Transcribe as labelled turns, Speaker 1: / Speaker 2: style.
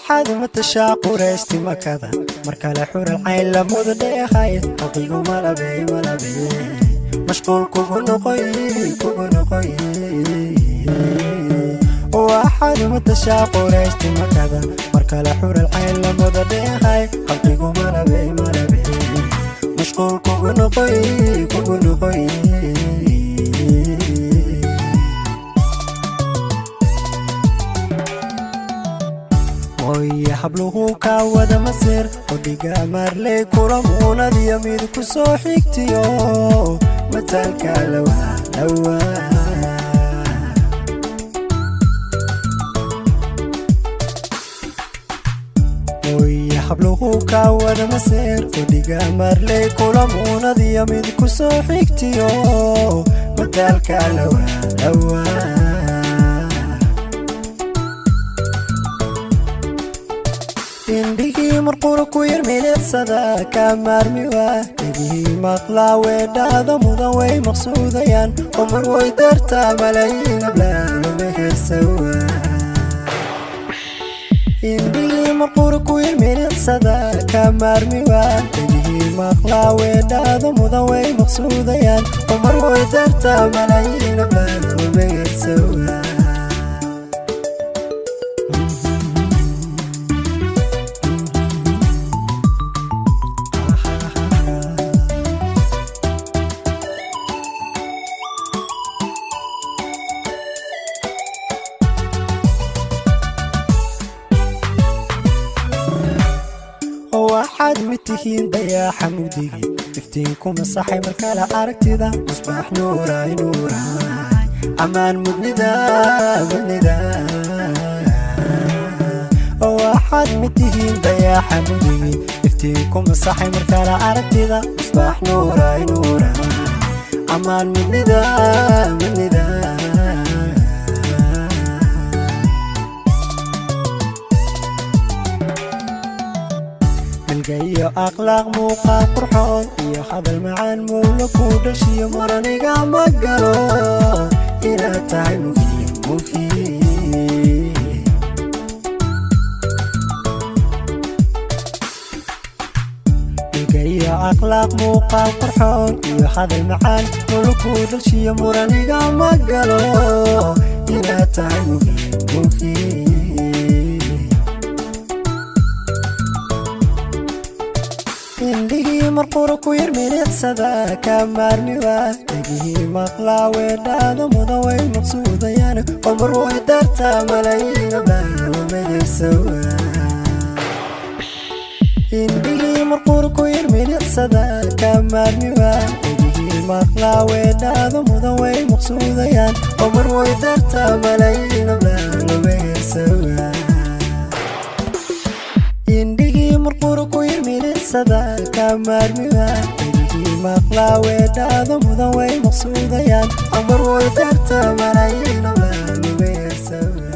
Speaker 1: واحد متشاق وريستي مكذا مركل حور العين لمود ديخاي حقيقو ملبي مشغول كوكو نقوي واحد متشاق وريستي مكذا مركل حور العين لمود ديخاي حقيقو ملبي مشغول كوكو نقوي ويا حبلوه كاود مسير وديقا مارلي كورمونا دي يميد كسو حيكتيو متالكا لوا ويا حبلوه كاود مسير وديقا مارلي كورمونا دي يميد كسو حيكتيو متالكا لوا indhihii marqura ku yarmeeled sada ka maarmiwa idhihii maqlaa weedhaada mudan way maqsuudayaan oo mar way dartaa malaayiin ablaanuma heesawa indhihii marqura ku yarmeeled sada ka maarmiwa idhihii maqlaa weedhaada mudan way maqsuudayaan oo mar way dartaa malaayiin ablaanuma heesawa واحد متهين ضياع حمودي افتينكم الصحي مركالة عركتدا مصباح نوراي أمان مدندا واحد متهين ضياع حمودي افتينكم الصحي مركالة عركتدا مصباح نوراي أمان مدندا جاي أخلاق موقع قرحون يا هذا المعان مولك ودشي مرنيقا مقرو إلى تعين مفيد جاي أخلاق موقع قرحون يا هذا المعان مولك ودشي مرنيقا مقرو إلى تعين مفيد indhihii marqura ku yarmeeled sada ka maarmiwa idhihii maqlaa weedhaada mudan way maqsuudayaan oo mar way dartaa malaayiin ablaanuma heesawa indhihii marqura ku yarmeeled sada ka maarmiwa idhihii maqlaa weedhaada mudan way maqsuudayaan oo mar way dartaa malaayiin ablaanuma heesawa indhihii marqura ku yarmeeled sada ka maarmiwa idhihii maqlaa weedhaada mudan way maqsuudayaan oo mar way dartaa malaayiin ablaanuma heesawa